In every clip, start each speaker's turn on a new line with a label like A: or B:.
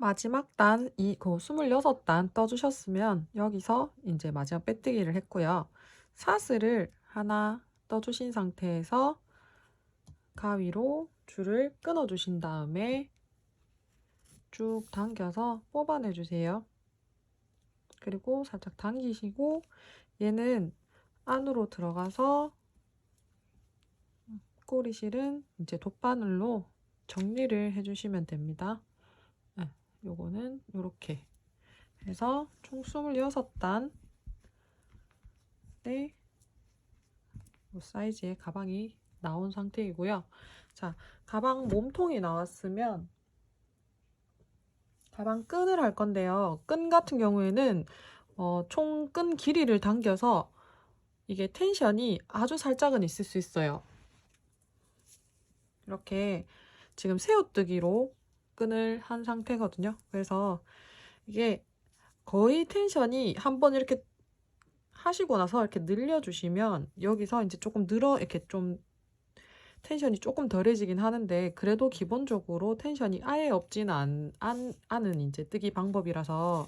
A: 마지막 단, 그 26단 떠주셨으면 여기서 이제 마지막 빼뜨기를 했고요. 사슬을 하나 떠주신 상태에서 가위로 줄을 끊어 주신 다음에 쭉 당겨서 뽑아내 주세요. 그리고 살짝 당기시고 얘는 안으로 들어가서 꼬리실은 이제 돗바늘로 정리를 해주시면 됩니다. 네, 요거는 요렇게 해서 총 26단 네, 요 사이즈의 가방이 나온 상태이고요. 자, 가방 몸통이 나왔으면 가방 끈을 할 건데요. 끈 같은 경우에는 총 끈 길이를 당겨서 이게 텐션이 아주 살짝은 있을 수 있어요. 이렇게 지금 새우뜨기로 끈을 한 상태거든요. 그래서 이게 거의 텐션이 한번 이렇게 하시고 나서 이렇게 늘려주시면 여기서 이제 조금 이렇게 좀 텐션이 조금 덜해지긴 하는데 그래도 기본적으로 텐션이 아예 없지는 않은 이제 뜨기 방법이라서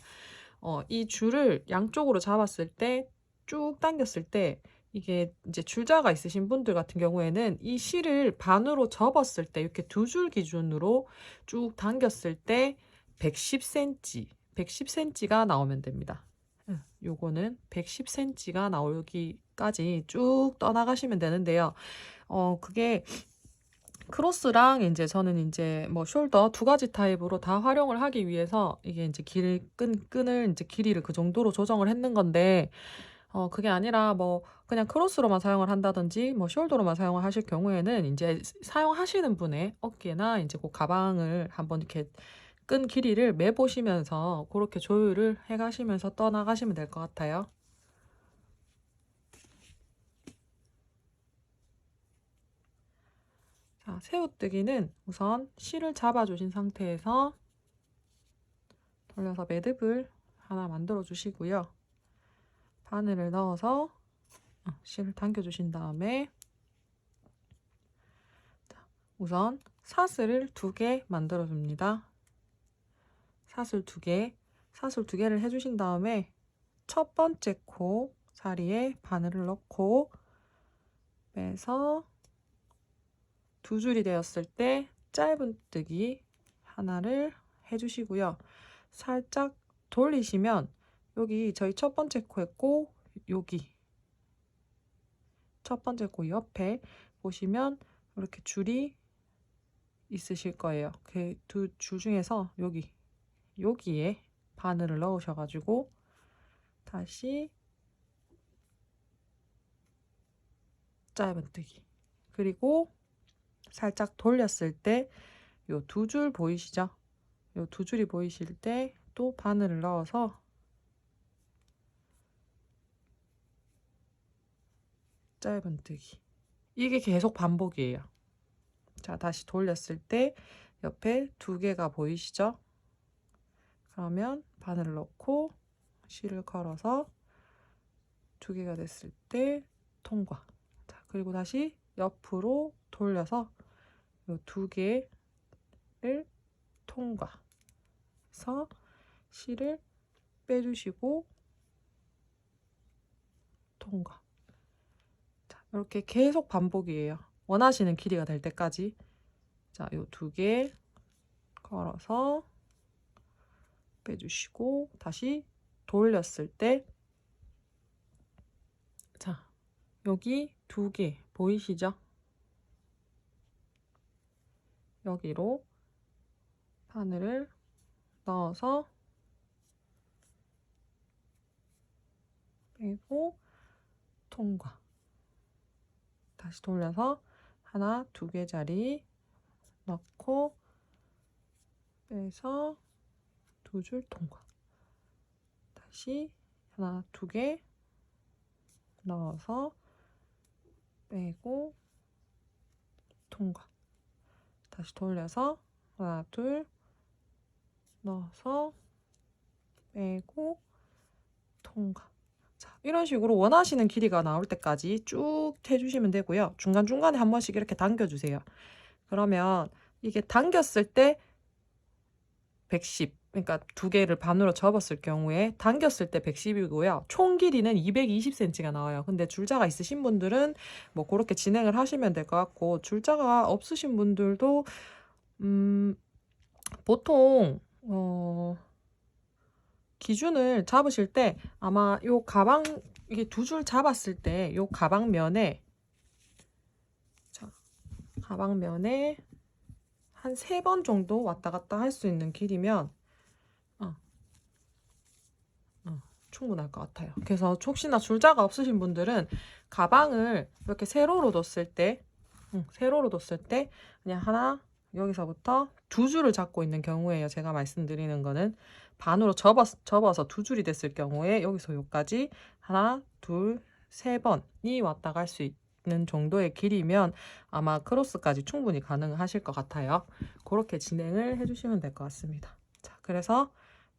A: 이 줄을 양쪽으로 잡았을 때 쭉 당겼을 때 이게 이제 줄자가 있으신 분들 같은 경우에는 이 실을 반으로 접었을 때 이렇게 두 줄 기준으로 쭉 당겼을 때 110cm가 나오면 됩니다. 요거는 110cm가 나오기까지 쭉 떠나가시면 되는데요. 그게 크로스랑 이제 저는 이제 뭐 숄더 두 가지 타입으로 다 활용을 하기 위해서 이게 이제 끈을 이제 길이를 그 정도로 조정을 했는 건데, 그게 아니라 뭐 그냥 크로스로만 사용을 한다든지 뭐 숄더로만 사용을 하실 경우에는 이제 사용하시는 분의 어깨나 이제 그 가방을 한번 이렇게 끈 길이를 매보시면서 그렇게 조율을 해 가시면서 떠나가시면 될 것 같아요. 자, 새우뜨기는 우선 실을 잡아주신 상태에서 돌려서 매듭을 하나 만들어 주시고요. 바늘을 넣어서 실을 당겨 주신 다음에 우선 사슬을 2개 만들어 줍니다. 사슬 2개를 해주신 다음에 첫 번째 코 사리에 바늘을 넣고 빼서 두 줄이 되었을 때 짧은 뜨기 하나를 해주시고요. 살짝 돌리시면 여기 저희 첫 번째 코에 코 여기 첫 번째 코 옆에 보시면 이렇게 줄이 있으실 거예요. 그 두 줄 중에서 여기에 바늘을 넣으셔가지고 다시 짧은뜨기 그리고 살짝 돌렸을 때 요 두 줄 보이시죠? 요 두 줄이 보이실 때 또 바늘을 넣어서 짧은뜨기 이게 계속 반복이에요. 자, 다시 돌렸을 때 옆에 2개가 보이시죠? 그러면 바늘을 넣고 실을 걸어서 2개가 됐을 때 통과. 자, 그리고 다시 옆으로 돌려서 이 2개를 통과해서 실을 빼주시고 통과. 자, 이렇게 계속 반복이에요. 원하시는 길이가 될 때까지. 자, 이 2개 걸어서 빼주시고 다시 돌렸을 때 자, 여기 2개 보이시죠? 여기로 바늘을 넣어서 빼고 통과. 다시 돌려서 하나, 2개짜리 넣고 빼서 2줄 통과. 다시 하나, 2개 넣어서 빼고 통과. 다시 돌려서 하나, 둘 넣어서 빼고 통과. 자, 이런 식으로 원하시는 길이가 나올 때까지 쭉 해주시면 되고요. 중간중간에 한 번씩 이렇게 당겨주세요. 그러면 이게 당겼을 때 110, 그러니까 두 개를 반으로 접었을 경우에 당겼을 때 110이고요. 총 길이는 220cm가 나와요. 근데 줄자가 있으신 분들은 뭐 그렇게 진행을 하시면 될 것 같고, 줄자가 없으신 분들도 보통 기준을 잡으실 때 아마 요 가방 이게 두 줄 잡았을 때 요 가방면에 가방면에 한 3번 정도 왔다 갔다 할 수 있는 길이면 어, 충분할 것 같아요. 그래서 혹시나 줄자가 없으신 분들은 가방을 이렇게 세로로 뒀을 때 그냥 하나 여기서부터 두 줄을 잡고 있는 경우에요. 제가 말씀드리는 거는 반으로 접어서 두 줄이 됐을 경우에 여기서 여기까지 하나, 둘, 3번이 왔다 갈 수 있는 정도의 길이면 아마 크로스까지 충분히 가능하실 것 같아요. 그렇게 진행을 해주시면 될 것 같습니다. 자, 그래서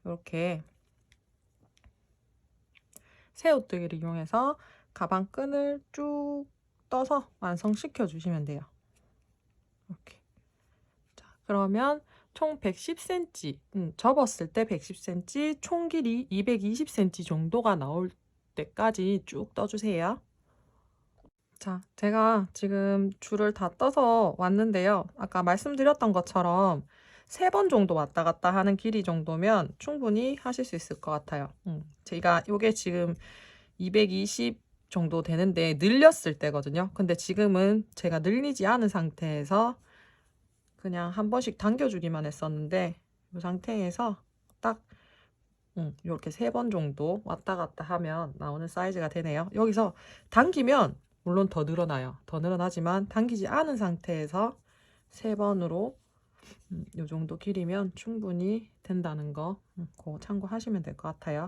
A: 이렇게 새우뜨기를 이용해서 가방 끈을 쭉 떠서 완성시켜 주시면 돼요. 이렇게. 자, 그러면 총 110cm, 접었을 때 110cm, 총 길이 220cm 정도가 나올 때까지 쭉 떠주세요. 자, 제가 지금 줄을 다 떠서 왔는데요. 아까 말씀드렸던 것처럼 3번 정도 왔다 갔다 하는 길이 정도면 충분히 하실 수 있을 것 같아요. 제가 요게 지금 220 정도 되는데 늘렸을 때거든요. 근데 지금은 제가 늘리지 않은 상태에서 그냥 한 번씩 당겨주기만 했었는데 이 상태에서 딱 이렇게 3번 정도 왔다 갔다 하면 나오는 사이즈가 되네요. 여기서 당기면 물론 더 늘어나요. 더 늘어나지만 당기지 않은 상태에서 3번으로 이 정도 길이면 충분히 된다는 거 그거 참고하시면 될 것 같아요.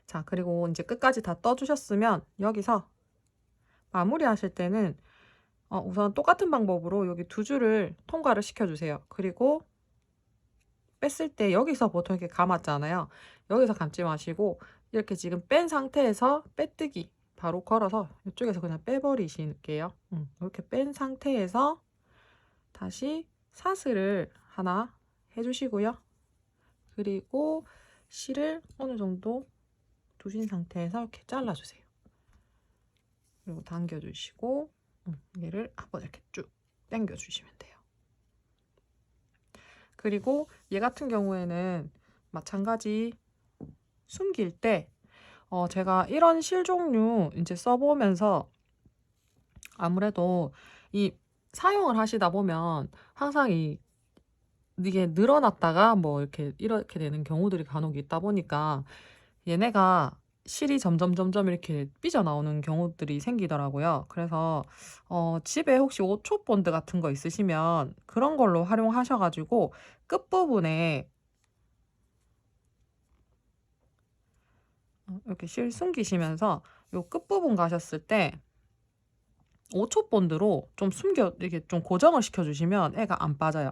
A: 자, 그리고 이제 끝까지 다 떠주셨으면 여기서 마무리 하실 때는 우선 똑같은 방법으로 여기 두 줄을 통과를 시켜주세요. 그리고 뺐을 때 여기서 보통 이렇게 감았잖아요. 여기서 감지 마시고 이렇게 지금 뺀 상태에서 빼뜨기 바로 걸어서 이쪽에서 그냥 빼버리실게요. 이렇게 뺀 상태에서 다시 사슬을 하나 해주시고요. 그리고 실을 어느 정도 두신 상태에서 이렇게 잘라주세요. 그리고 당겨주시고 얘를 한번 이렇게 쭉 당겨주시면 돼요. 그리고 얘 같은 경우에는 마찬가지 숨길 때 제가 이런 실 종류 이제 써보면서 아무래도 이 사용을 하시다 보면 항상 이게 늘어났다가 뭐 이렇게 되는 경우들이 간혹 있다 보니까 얘네가 실이 점점 이렇게 삐져나오는 경우들이 생기더라고요. 그래서 집에 혹시 5초 본드 같은 거 있으시면 그런 걸로 활용하셔가지고 끝부분에 이렇게 실 숨기시면서 요 끝부분 가셨을 때 5초 본드로 좀 이렇게 좀 고정을 시켜주시면 애가 안 빠져요.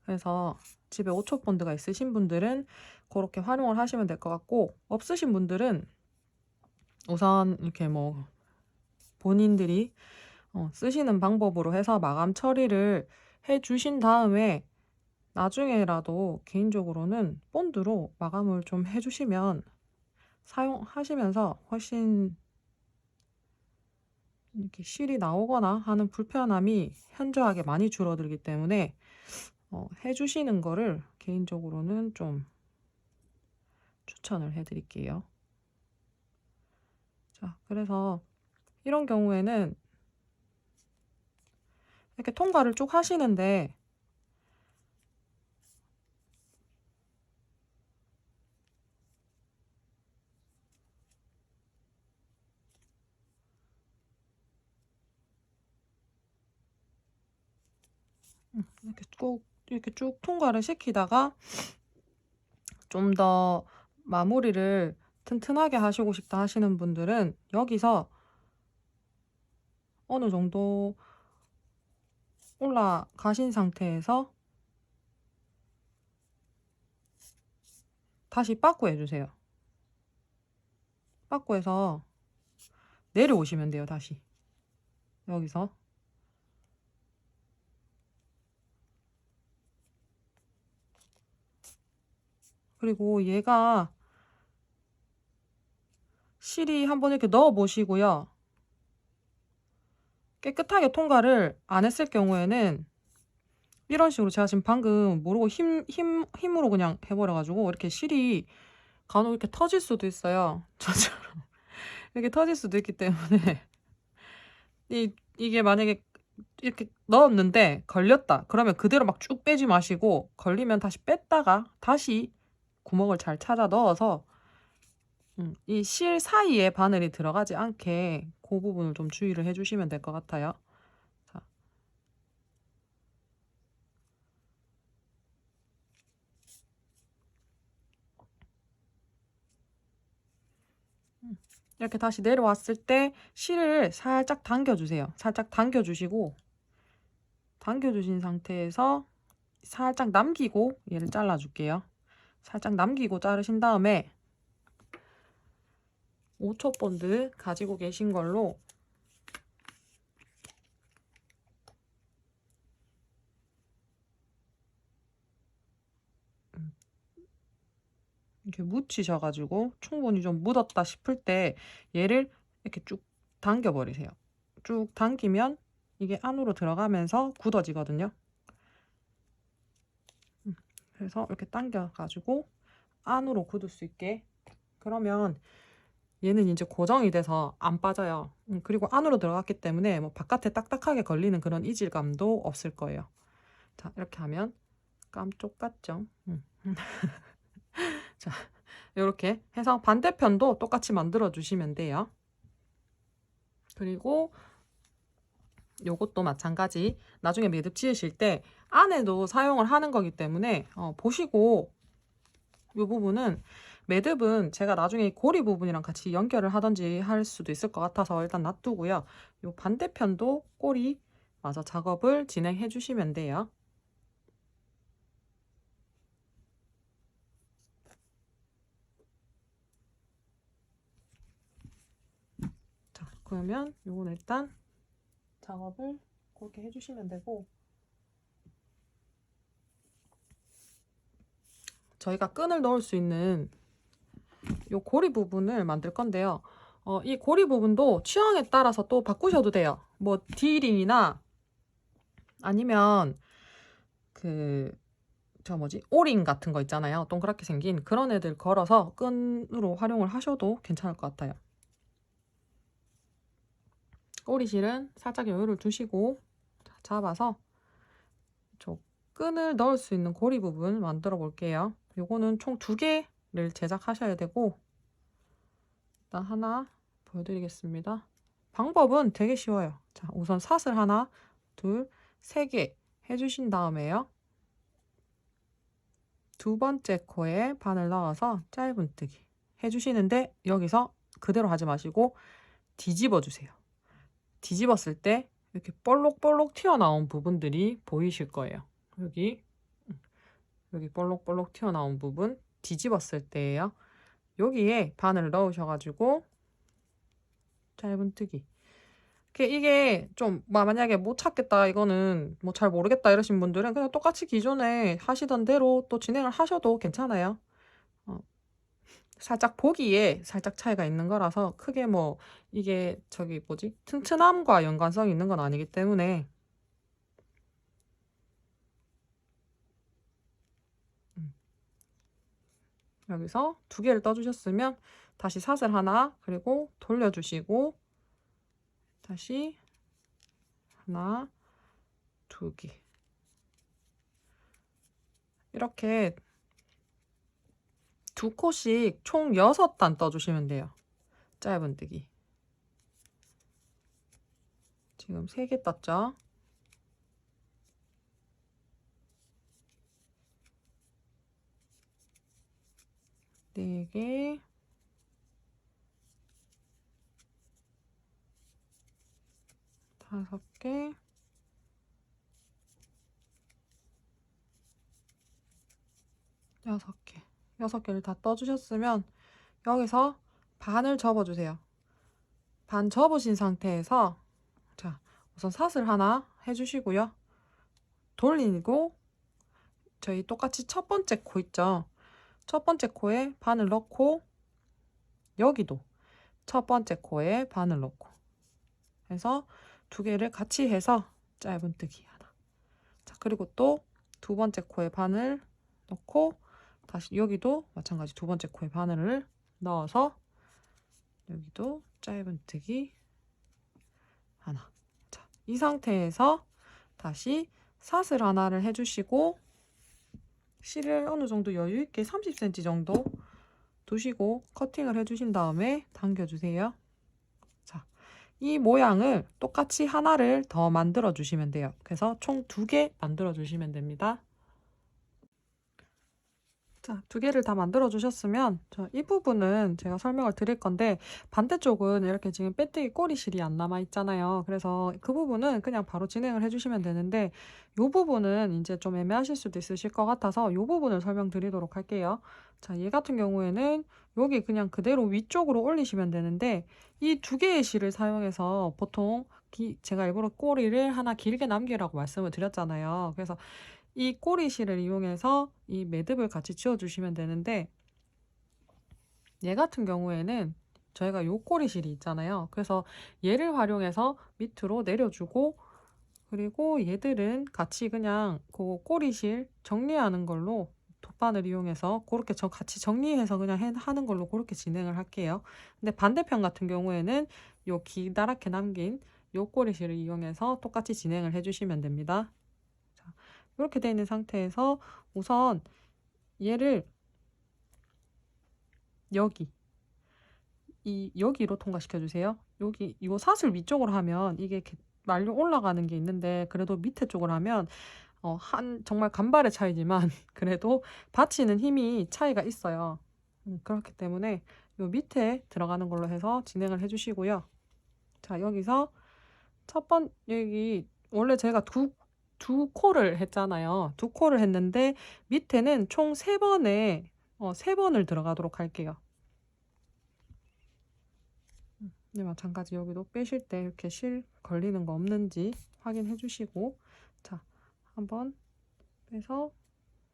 A: 그래서 집에 5초 본드가 있으신 분들은 그렇게 활용을 하시면 될 것 같고, 없으신 분들은 우선 이렇게 뭐 본인들이 쓰시는 방법으로 해서 마감 처리를 해 주신 다음에 나중에라도 개인적으로는 본드로 마감을 좀 해주시면 사용하시면서 훨씬 이렇게 실이 나오거나 하는 불편함이 현저하게 많이 줄어들기 때문에 해주시는 거를 개인적으로는 좀 추천을 해드릴게요. 자, 그래서 이런 경우에는 이렇게 통과를 쭉 하시는데 이렇게 쭉 통과를 시키다가 좀 더 마무리를 튼튼하게 하시고 싶다 하시는 분들은 여기서 어느 정도 올라가신 상태에서 다시 빠꾸 해주세요. 빠꾸해서 내려오시면 돼요. 다시 여기서 그리고 얘가 실이 한번 이렇게 넣어 보시고요. 깨끗하게 통과를 안 했을 경우에는 이런 식으로 제가 지금 방금 모르고 힘으로 그냥 해버려가지고 이렇게 실이 간혹 이렇게 터질 수도 있어요. 저처럼. 이렇게 터질 수도 있기 때문에 이게 만약에 이렇게 넣었는데 걸렸다. 그러면 그대로 막 쭉 빼지 마시고 걸리면 다시 뺐다가 다시 구멍을 잘 찾아 넣어서 이 실 사이에 바늘이 들어가지 않게 그 부분을 좀 주의를 해주시면 될 것 같아요. 자. 이렇게 다시 내려왔을 때 실을 살짝 당겨주세요. 살짝 당겨주시고 당겨주신 상태에서 살짝 남기고 얘를 잘라줄게요. 살짝 남기고 자르신 다음에 5초 본드 가지고 계신 걸로 이렇게 묻히셔가지고 충분히 좀 묻었다 싶을 때 얘를 이렇게 쭉 당겨버리세요. 쭉 당기면 이게 안으로 들어가면서 굳어지거든요. 그래서 이렇게 당겨가지고 안으로 굳을 수 있게. 그러면 얘는 이제 고정이 돼서 안 빠져요. 그리고 안으로 들어갔기 때문에 뭐 바깥에 딱딱하게 걸리는 그런 이질감도 없을 거예요. 자, 이렇게 하면 깜쪽 같죠? 자, 이렇게 해서 반대편도 똑같이 만들어 주시면 돼요. 그리고 요것도 마찬가지. 나중에 매듭 지으실 때 안에도 사용을 하는 거기 때문에 보시고 이 부분은 매듭은 제가 나중에 고리 부분이랑 같이 연결을 하든지 할 수도 있을 것 같아서 일단 놔두고요. 요 반대편도 꼬리 마저 작업을 진행해 주시면 돼요. 자, 그러면 요건 일단 작업을 그렇게 해주시면 되고, 저희가 끈을 넣을 수 있는 요 고리 부분을 만들 건데요. 이 고리 부분도 취향에 따라서 또 바꾸셔도 돼요. 뭐 D링이나 아니면 오링 같은 거 있잖아요. 동그랗게 생긴 그런 애들 걸어서 끈으로 활용을 하셔도 괜찮을 것 같아요. 꼬리실은 살짝 여유를 두시고 잡아서 저 끈을 넣을 수 있는 고리 부분 만들어 볼게요. 요거는 총 2개를 제작하셔야 되고, 일단 하나 보여드리겠습니다. 방법은 되게 쉬워요. 자, 우선 사슬 하나, 둘, 3개 해주신 다음에요. 두 번째 코에 바늘 넣어서 짧은뜨기 해주시는데 여기서 그대로 하지 마시고 뒤집어 주세요. 뒤집었을 때 이렇게 볼록볼록 튀어나온 부분들이 보이실 거예요. 여기 볼록볼록 튀어나온 부분 뒤집었을 때예요. 여기에 바늘을 넣으셔가지고 짧은뜨기. 이게 좀 만약에 못 찾겠다, 이거는 뭐 잘 모르겠다 이러신 분들은 그냥 똑같이 기존에 하시던 대로 또 진행을 하셔도 괜찮아요. 살짝 보기에 살짝 차이가 있는 거라서 크게 뭐 이게 튼튼함과 연관성이 있는 건 아니기 때문에 여기서 2개를 떠주셨으면 다시 사슬 하나, 그리고 돌려주시고 다시 하나, 2개 이렇게 2코씩 총 6단 떠주시면 돼요. 짧은뜨기. 지금 3개 떴죠? 4개, 5개, 6개. 6개를 다 떠주셨으면 여기서 반을 접어주세요. 반 접으신 상태에서 자, 우선 사슬 하나 해주시고요. 돌리고 저희 똑같이 첫 번째 코 있죠? 첫 번째 코에 바늘 넣고 여기도 첫 번째 코에 바늘 넣고 해서 두 개를 같이 해서 짧은뜨기 하나. 자, 그리고 또 두 번째 코에 바늘 넣고 다시 여기도 마찬가지 두 번째 코에 바늘을 넣어서 여기도 짧은뜨기 하나. 자, 이 상태에서 다시 사슬 하나를 해주시고 실을 어느 정도 여유 있게 30cm 정도 두시고 커팅을 해주신 다음에 당겨주세요. 자, 이 모양을 똑같이 하나를 더 만들어 주시면 돼요. 그래서 총 2개 만들어 주시면 됩니다. 자, 2개를 다 만들어 주셨으면 이 부분은 제가 설명을 드릴 건데 반대쪽은 이렇게 지금 빼뜨기 꼬리실이 안 남아 있잖아요. 그래서 그 부분은 그냥 바로 진행을 해주시면 되는데 이 부분은 이제 좀 애매하실 수도 있으실 것 같아서 이 부분을 설명드리도록 할게요. 자, 얘 같은 경우에는 여기 그냥 그대로 위쪽으로 올리시면 되는데 이 2개의 실을 사용해서 보통 제가 일부러 꼬리를 하나 길게 남기라고 말씀을 드렸잖아요. 그래서 이 꼬리실을 이용해서 이 매듭을 같이 지어주시면 되는데 얘 같은 경우에는 저희가 요 꼬리실이 있잖아요. 그래서 얘를 활용해서 밑으로 내려주고 그리고 얘들은 같이 그냥 그 꼬리실 정리하는 걸로 돗바늘 이용해서 그렇게 같이 정리해서 그냥 하는 걸로 그렇게 진행을 할게요. 근데 반대편 같은 경우에는 요 기다랗게 남긴 요 꼬리실을 이용해서 똑같이 진행을 해주시면 됩니다. 이렇게 되어 있는 상태에서 우선 얘를 여기로 통과시켜 주세요. 여기 이 사슬 위쪽으로 하면 이게 말려 올라가는 게 있는데 그래도 밑에 쪽으로 하면 정말 간발의 차이지만 그래도 받치는 힘이 차이가 있어요. 그렇기 때문에 요 밑에 들어가는 걸로 해서 진행을 해 주시고요. 자, 여기서 여기 원래 제가 두 코를 했잖아요. 2코를 했는데 밑에는 총 3번에 3번을 들어가도록 할게요. 네, 마찬가지 여기도 빼실 때 이렇게 실 걸리는 거 없는지 확인해 주시고 자, 한번 빼서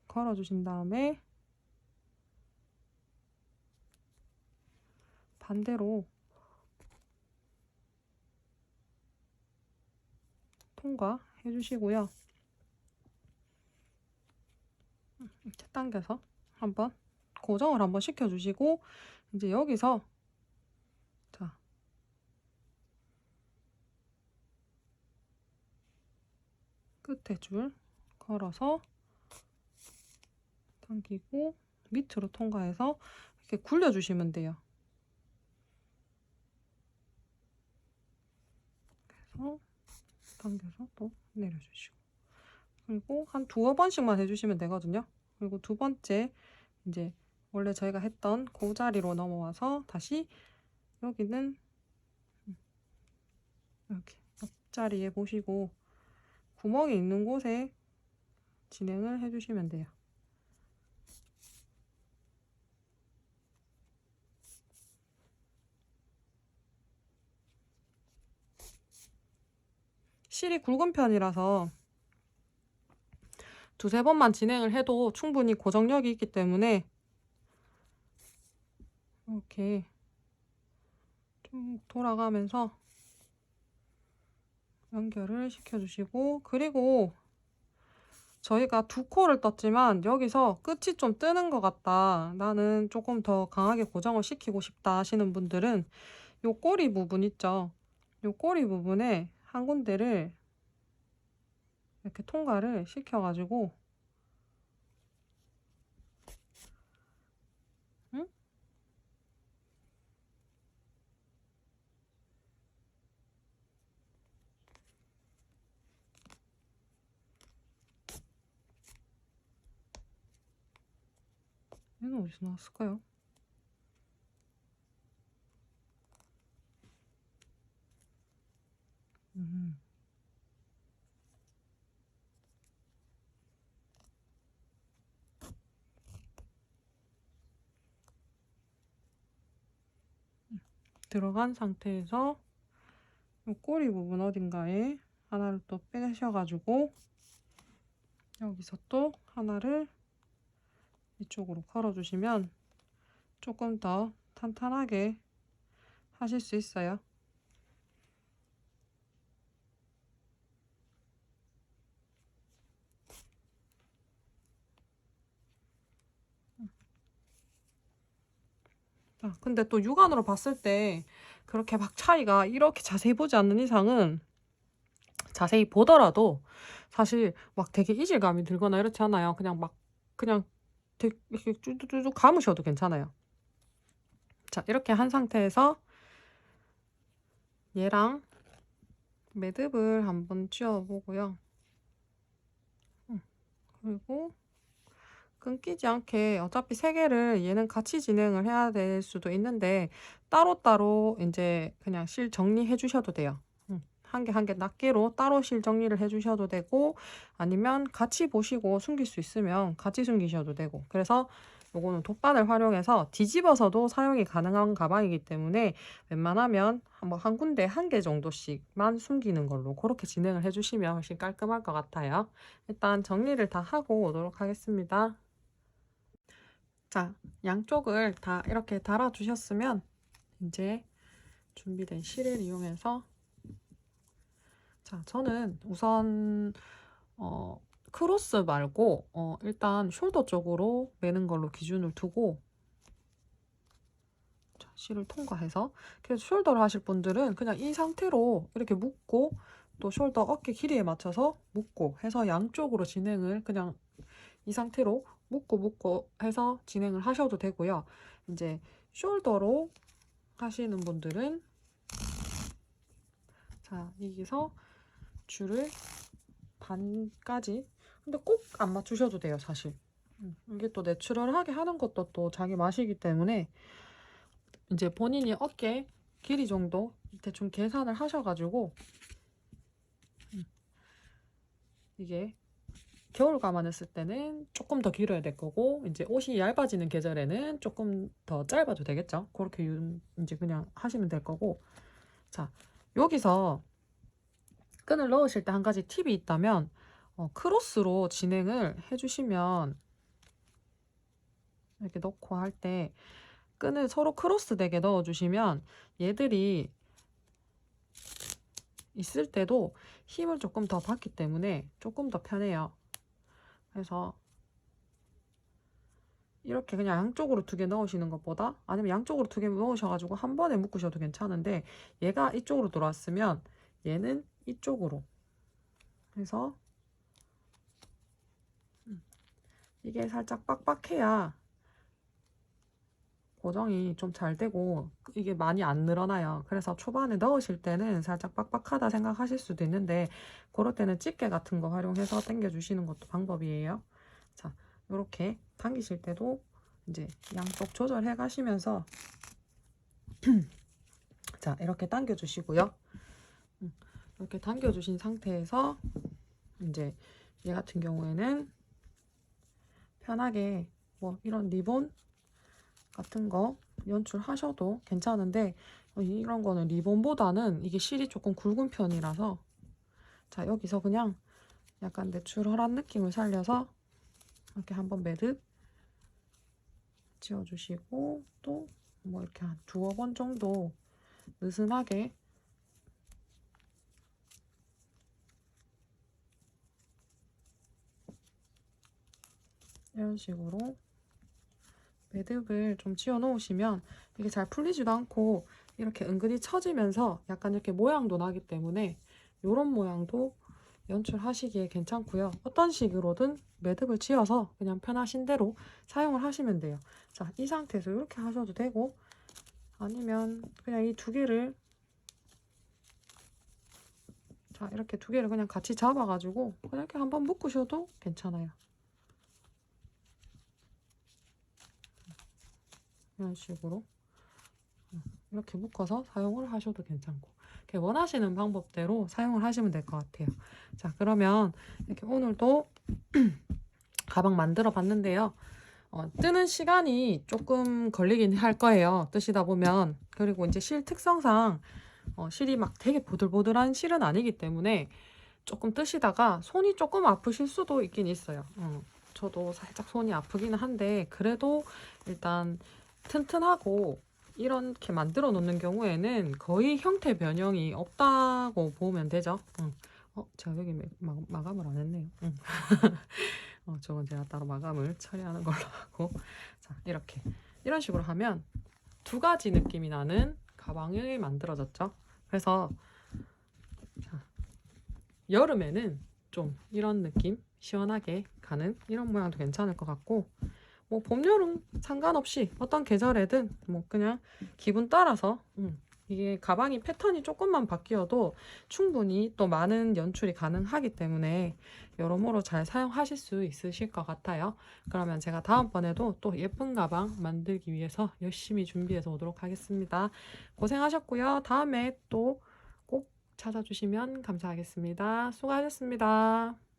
A: 걸어 주신 다음에 반대로 통과해 주시고요. 이렇게 당겨서 한번 고정을 한번 시켜 주시고 이제 여기서 자, 끝에 줄 걸어서 당기고 밑으로 통과해서 이렇게 굴려 주시면 돼요. 그래서 당겨서 또 내려주시고 그리고 한 2번씩만 해주시면 되거든요. 그리고 두 번째 이제 원래 저희가 했던 그 자리로 넘어와서 다시 여기는 이렇게 옆자리에 보시고 구멍이 있는 곳에 진행을 해주시면 돼요. 실이 굵은 편이라서 2~3번만 진행을 해도 충분히 고정력이 있기 때문에 이렇게 쭉 돌아가면서 연결을 시켜주시고 그리고 저희가 2코를 떴지만 여기서 끝이 좀 뜨는 것 같다. 나는 조금 더 강하게 고정을 시키고 싶다 하시는 분들은 요 꼬리 부분 있죠. 요 꼬리 부분에 한 군데를 이렇게 통과를 시켜가지고 응? 얘는 어디서 나왔을까요? 들어간 상태에서 이 꼬리 부분 어딘가에 하나를 또 빼셔가지고 여기서 또 하나를 이쪽으로 걸어주시면 조금 더 탄탄하게 하실 수 있어요. 근데 또 육안으로 봤을 때 그렇게 막 차이가 이렇게 자세히 보지 않는 이상은, 자세히 보더라도 사실 막 되게 이질감이 들거나 이렇지 않아요. 그냥 되게 이렇게 쭈쭈쭈 감으셔도 괜찮아요. 자, 이렇게 한 상태에서 얘랑 매듭을 한번 쥐어보고요. 그리고 끊기지 않게, 어차피 세 개를 얘는 같이 진행을 해야 될 수도 있는데 따로따로 이제 그냥 실 정리해 주셔도 돼요. 한 개 한 개 낱개로 따로 실 정리를 해 주셔도 되고, 아니면 같이 보시고 숨길 수 있으면 같이 숨기셔도 되고. 그래서 요거는 돗바늘 활용해서 뒤집어서도 사용이 가능한 가방이기 때문에 웬만하면 한 군데 한 개 정도씩만 숨기는 걸로 그렇게 진행을 해주시면 훨씬 깔끔할 것 같아요. 일단 정리를 다 하고 오도록 하겠습니다. 자, 양쪽을 다 이렇게 달아주셨으면 이제 준비된 실을 이용해서, 자, 저는 우선 크로스 말고 일단 숄더 쪽으로 매는 걸로 기준을 두고, 자, 실을 통과해서, 그래서 숄더를 하실 분들은 그냥 이 상태로 이렇게 묶고 또 숄더 어깨 길이에 맞춰서 묶고 해서 양쪽으로 진행을 그냥 이 상태로 묶고 해서 진행을 하셔도 되고요. 이제 숄더로 하시는 분들은, 자, 여기서 줄을 반까지, 근데 꼭 안 맞추셔도 돼요, 사실. 이게 또 내추럴하게 하는 것도 또 자기 맛이기 때문에 이제 본인이 어깨 길이 정도 대충 계산을 하셔가지고, 이게 겨울 감안했을 때는 조금 더 길어야 될 거고, 이제 옷이 얇아지는 계절에는 조금 더 짧아도 되겠죠. 그렇게 이제 그냥 하시면 될 거고. 자, 여기서 끈을 넣으실 때 한 가지 팁이 있다면, 크로스로 진행을 해주시면, 이렇게 넣고 할 때 끈을 서로 크로스 되게 넣어주시면 얘들이 있을 때도 힘을 조금 더 받기 때문에 조금 더 편해요. 그래서 이렇게 그냥 양쪽으로 두 개 넣으시는 것보다, 아니면 양쪽으로 두 개 넣으셔가지고 한 번에 묶으셔도 괜찮은데, 얘가 이쪽으로 들어왔으면 얘는 이쪽으로 해서, 이게 살짝 빡빡해야 고정이 좀 잘 되고 이게 많이 안 늘어나요. 그래서 초반에 넣으실 때는 살짝 빡빡하다 생각하실 수도 있는데, 그럴 때는 집게 같은 거 활용해서 당겨 주시는 것도 방법이에요. 자, 이렇게 당기실 때도 이제 양쪽 조절해 가시면서 자, 이렇게 당겨 주시고요. 이렇게 당겨 주신 상태에서 이제 얘 같은 경우에는 편하게 뭐 이런 리본 같은 거 연출하셔도 괜찮은데, 이런 거는 리본보다는 이게 실이 조금 굵은 편이라서, 자, 여기서 그냥 약간 내추럴한 느낌을 살려서 이렇게 한번 매듭 지어주시고, 또 뭐 이렇게 한 두어 번 정도 느슨하게 이런 식으로 매듭을 좀 지어 놓으시면 이게 잘 풀리지도 않고 이렇게 은근히 처지면서 약간 이렇게 모양도 나기 때문에 이런 모양도 연출하시기에 괜찮고요. 어떤 식으로든 매듭을 지어서 그냥 편하신 대로 사용을 하시면 돼요. 자, 이 상태에서 이렇게 하셔도 되고, 아니면 그냥 이 두 개를, 자, 이렇게 두 개를 그냥 같이 잡아가지고 그냥 이렇게 한번 묶으셔도 괜찮아요. 이런 식으로 이렇게 묶어서 사용을 하셔도 괜찮고, 이렇게 원하시는 방법대로 사용을 하시면 될 것 같아요. 자, 그러면 이렇게 오늘도 가방 만들어 봤는데요. 뜨는 시간이 조금 걸리긴 할 거예요, 뜨시다 보면. 그리고 이제 실 특성상 실이 막 되게 보들보들한 실은 아니기 때문에 조금 뜨시다가 손이 조금 아프실 수도 있긴 있어요. 저도 살짝 손이 아프기는 한데 그래도 일단 튼튼하고 이렇게 만들어 놓는 경우에는 거의 형태 변형이 없다고 보면 되죠. 제가 여기 마감을 안 했네요. 저건 제가 따로 마감을 처리하는 걸로 하고. 자, 이렇게 이런 식으로 하면 두 가지 느낌이 나는 가방이 만들어졌죠. 그래서 자, 여름에는 좀 이런 느낌 시원하게 가는 이런 모양도 괜찮을 것 같고, 뭐 봄, 여름 상관없이 어떤 계절에든 뭐 그냥 기분 따라서 이게 가방이 패턴이 조금만 바뀌어도 충분히 또 많은 연출이 가능하기 때문에 여러모로 잘 사용하실 수 있으실 것 같아요. 그러면 제가 다음번에도 또 예쁜 가방 만들기 위해서 열심히 준비해서 오도록 하겠습니다. 고생하셨고요. 다음에 또 꼭 찾아주시면 감사하겠습니다. 수고하셨습니다.